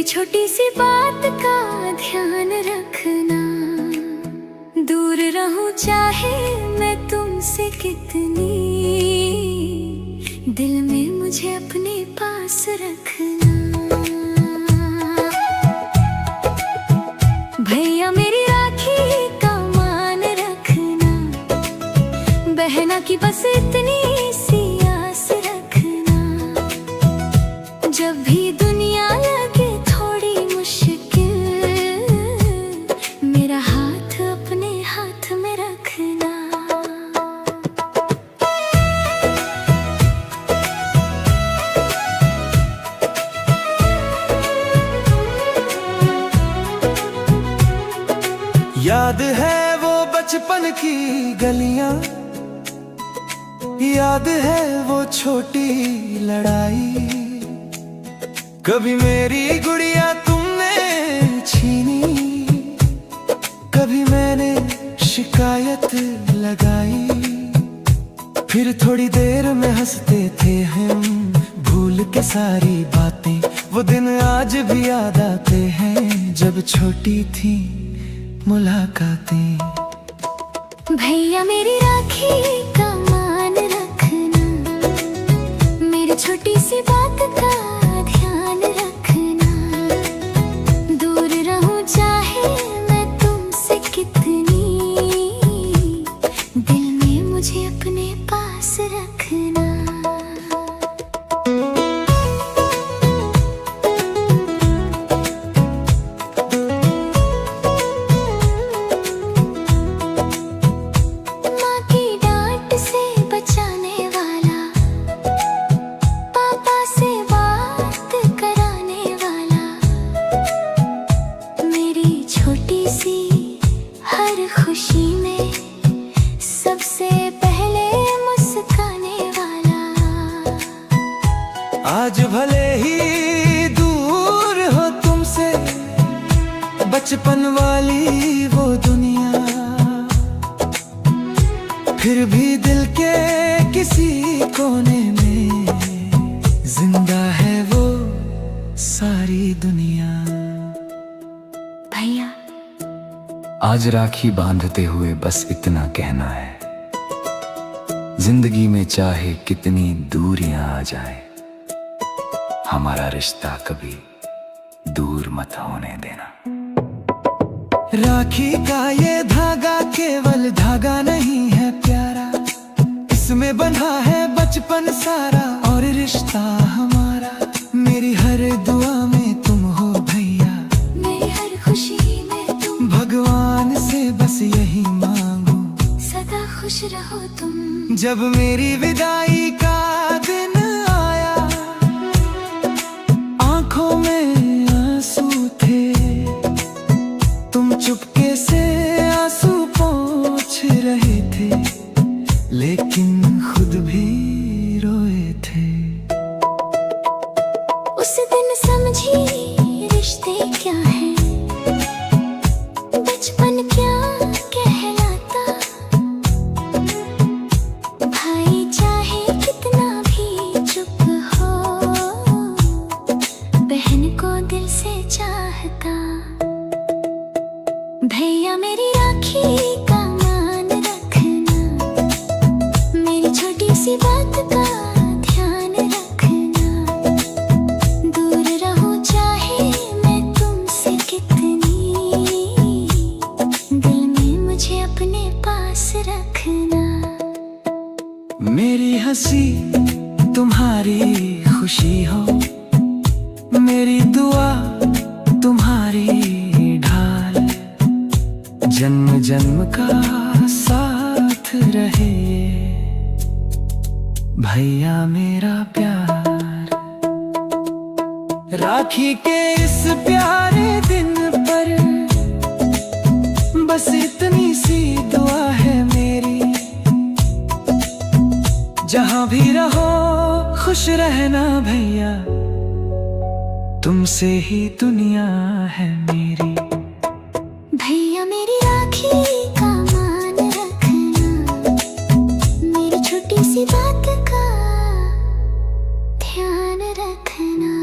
छोटी सी बात का ध्यान रखना, दूर रहूं चाहे मैं तुमसे कितनी, दिल में मुझे अपने पास रखना। भैया मेरी राखी का मान रखना, बहना की बस इतनी सी आस रखना। जब भी दुनिया लगे थोड़ी मुश्किल, मेरा हाथ अपने हाथ में रखना। याद है वो बचपन की गलियां, याद है वो छोटी लड़ाई। कभी मेरी गुड़िया तुमने छीनी, कभी मैंने शिकायत लगाई। फिर थोड़ी देर में हंसते थे हम, भूल के सारी बातें। वो दिन आज भी याद आते हैं, जब छोटी थी मुलाकातें। भैया मेरी राखी का मान रखना, मेरी छोटी सी बात का ध्यान रखना। दूर रहूं चाहे मैं तुमसे कितनी, दिल में मुझे अपने पास रखना। खुशी में सबसे पहले मुस्काने वाला। आज भले ही दूर हो तुमसे बचपन वाली वो दुनिया, फिर भी दिल के किसी कोने में जिंदा है वो सारी दुनिया। भैया, आज राखी बांधते हुए बस इतना कहना है, जिंदगी में चाहे कितनी दूरियां आ जाए, हमारा रिश्ता कभी दूर मत होने देना। राखी का ये धागा केवल धागा नहीं है प्यारा, इसमें बंधा है बचपन सारा और रिश्ता हमारा। मेरी हर दुआ में तुम हो भैया, मेरी हर खुशी में तुम। भगवान से बस यही मांगू, सदा खुश रहो तुम। जब मेरी विदाई का दिन आया, आंखों में आंसू थे, तुम चुपके से आंसू पोंछ रहे थे, लेकिन खुद भी रोए थे। उस दिन समझी रिश्ते क्या है, बचपन क्या कहलाता। भाई चाहे कितना भी चुप हो, बहन को दिल से चाहता। भैया मेरी राखी का मान रखना, मेरी छोटी सी बात का ध्यान रखना। दूर रहूं चाहे मैं तुमसे कितनी, दिल में मुझे अपने पास रखना। मेरी हंसी तुम्हारी खुशी हो, मेरी दुआ तुम्हारी ढाल, जन्म जन्म का साथ रहे भैया मेरा प्यार। राखी के इस प्यारे दिन पर बस इतनी सी दुआ है मेरी, जहां भी रहो खुश रहना भैया, तुमसे ही दुनिया है मेरी। भैया मेरी राखी का मान रखना, मेरी छोटी सी बात का ध्यान रखना।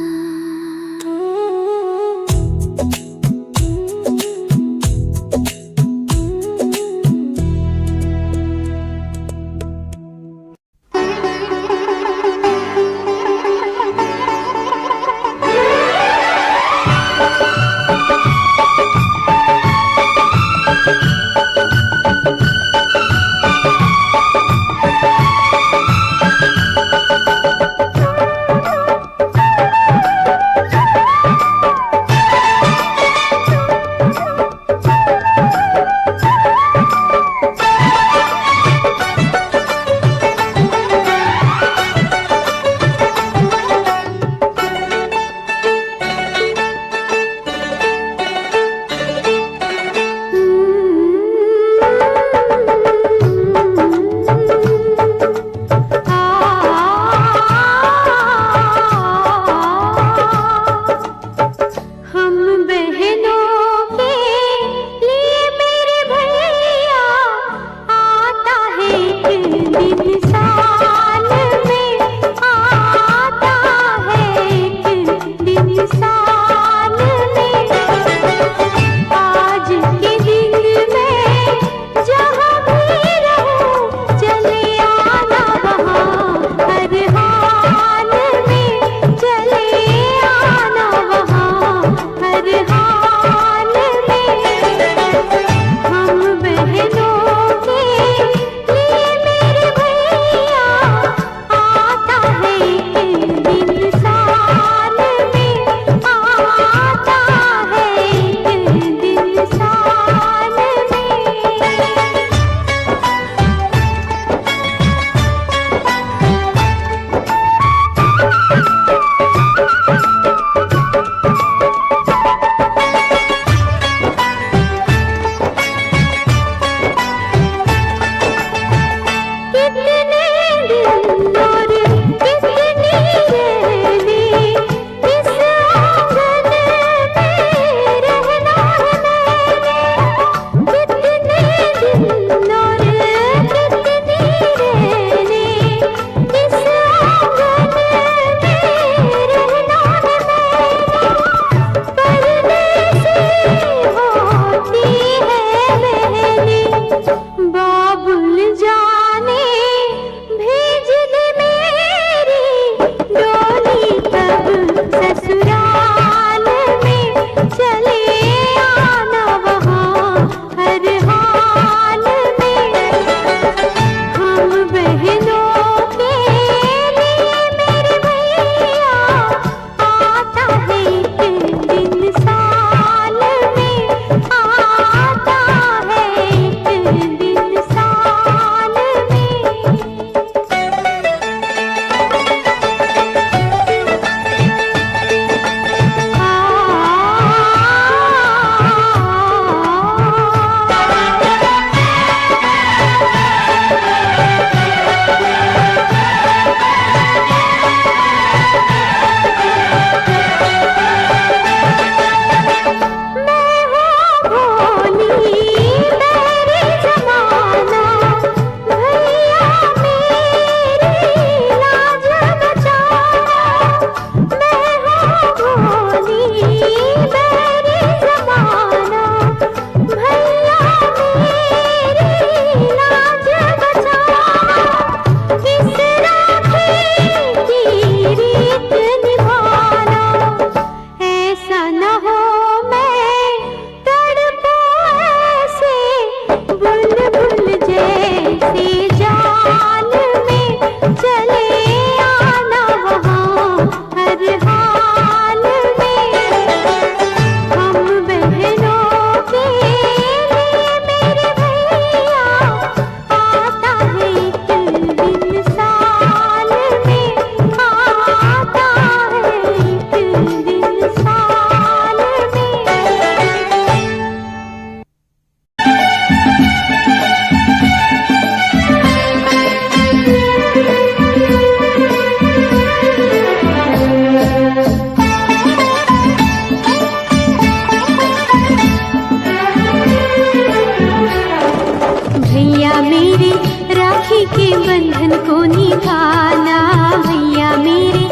भैया मेरे राखी के बंधन को निभाना, भैया मेरे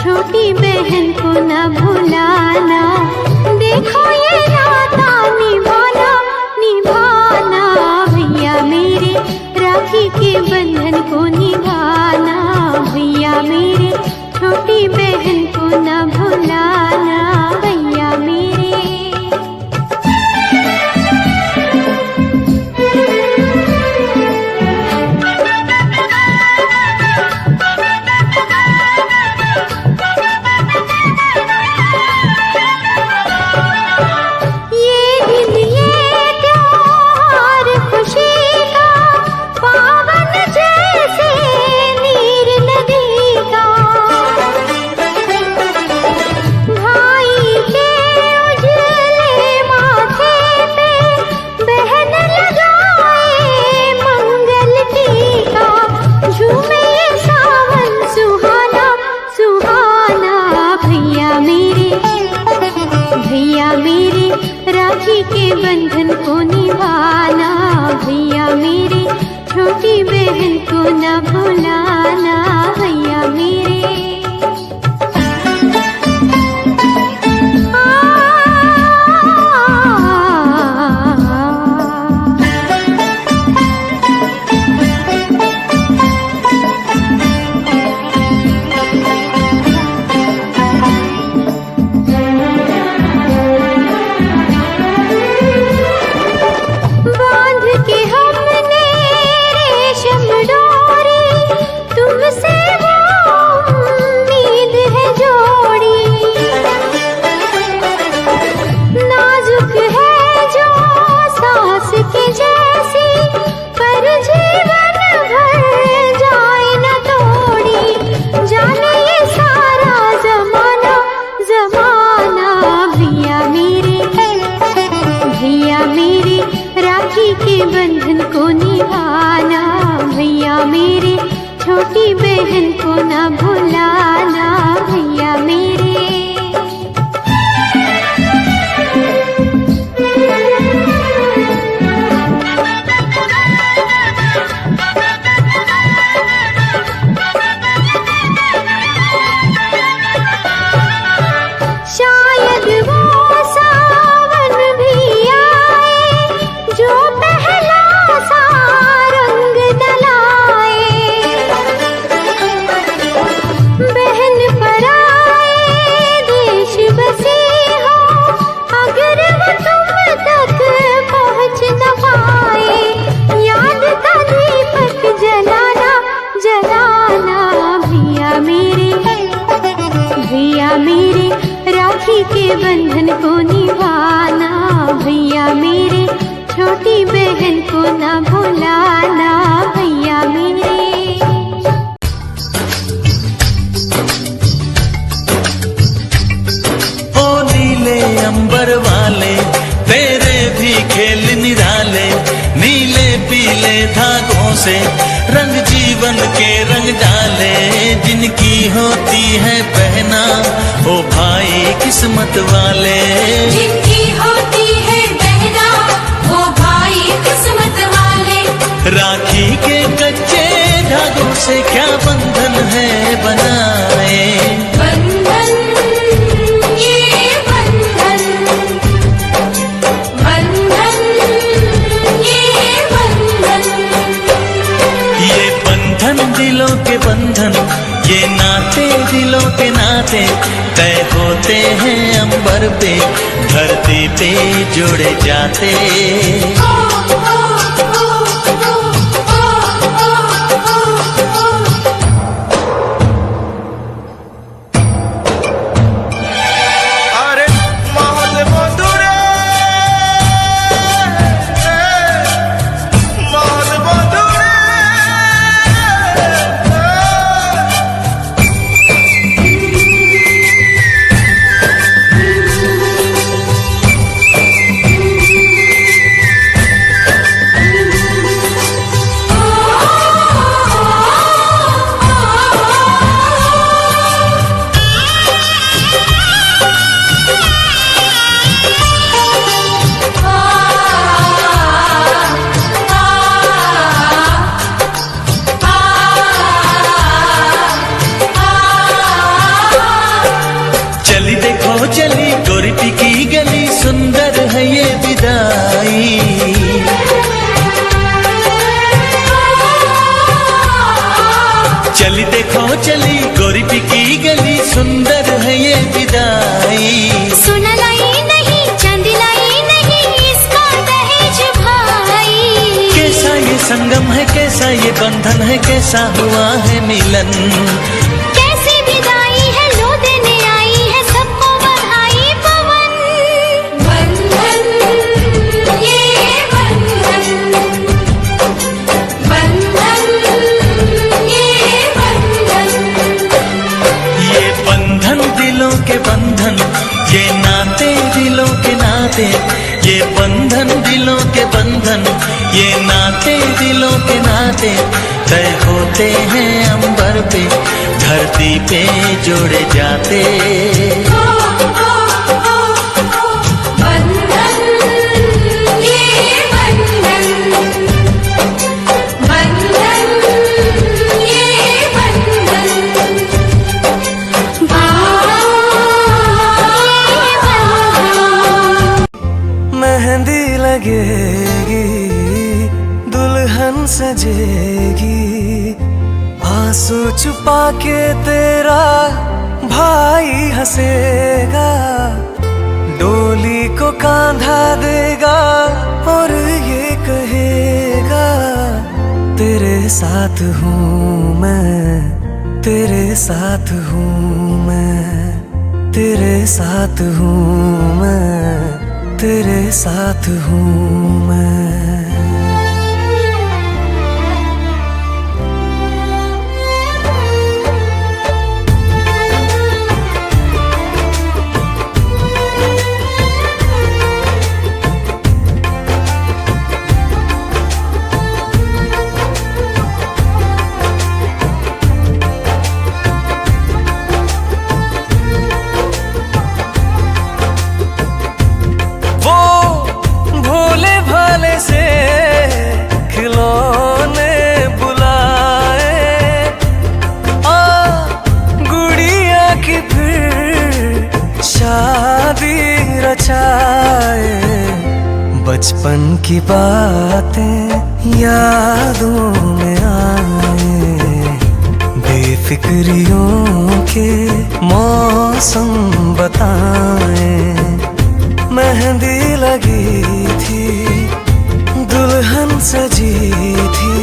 छोटी बहन को न भुलाना। देखो ये नाता निभाना निभाना, भैया मेरे राखी के बंधन को निभाना, भैया मेरे छोटी बहन को न भुलाना, भैया मेरे। राखी के बंधन को निभाना, भैया मेरे छोटी बहन को न भुलाना, भैया मेरे। के बंधन को निभाना, भैया मेरे छोटी बहन को न भुलाना, भैया मेरे। शायद वो सावन भी आए जो पहला सा रंग डलाए, बहन पर आए देश बसे हो अगर वो तुम तक पहुँच न पाए। याद का दीपक जलाना जलाना, भैया मेरे भैया मेरे राखी के बंधन को निभाना, भैया मेरे छोटी बहन को न भुलाना, भैया मेरे। ओ नीले अंबर वाले तेरे भी खेल निराले, नीले पीले धागों से रंग जीवन के रंग डाले, जिनकी होती है बहना ओ भाई किस्मत वाले, जिनकी होती है बहना वो भाई किस्मत वाले। राखी के कच्चे धागों से क्या बंधन है बनाए, बंधन ये बंधन, बंधन ये बंधन, ये बंधन दिलों के बंधन, ये नाते दिलों के नाते तय होते हैं अंबर पे, धरती पे जोड़े जाते। संगम है कैसा ये बंधन है, कैसा हुआ है मिलन। कैसी विदाई है लो देने आई है सबको बधाई पवन। बंधन ये बंधन, बंधन ये बंधन। ये बंधन दिलों के बंधन, ये नाते दिलों के नाते, ये बंधन दिलों के बंधन, ये नाते दिलों के नाते तय होते हैं अंबर पे, धरती पे जोड़े जाते। बंधन ये बंधन, बंधन ये बंधन। मेहंदी लगेगी दुल्हन सजेगी, आंसू छुपा के तेरा भाई हंसेगा, डोली को कांधा देगा और ये कहेगा तेरे साथ हूँ मैं, तेरे साथ हूँ मैं, तेरे साथ हूँ मैं, तेरे साथ हूँ मैं। बचपन की बातें यादों में आए, बेफिक्रियों के मौसम बताए। मेहंदी लगी थी दुल्हन सजी थी,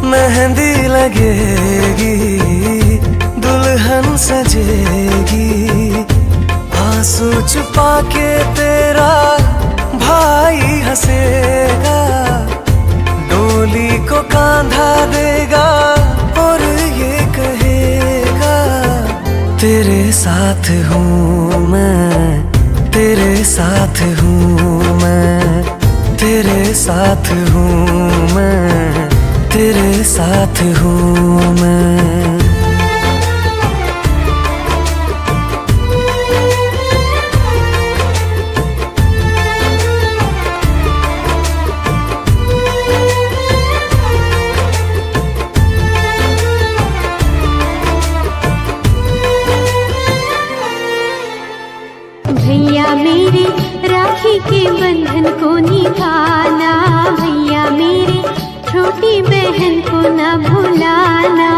मेहंदी लगेगी दुल्हन सजेगी, आंसू छुपा के तेरा भाई हंसेगा, डोली को कांधा देगा और ये कहेगा तेरे साथ हूँ मैं, तेरे साथ हूँ मैं, तेरे साथ हूँ मैं, तेरे साथ हूँ मैं। भैया मेरे राखी के बंधन को निभाना, भैया मेरे छोटी बहन को न भुलाना।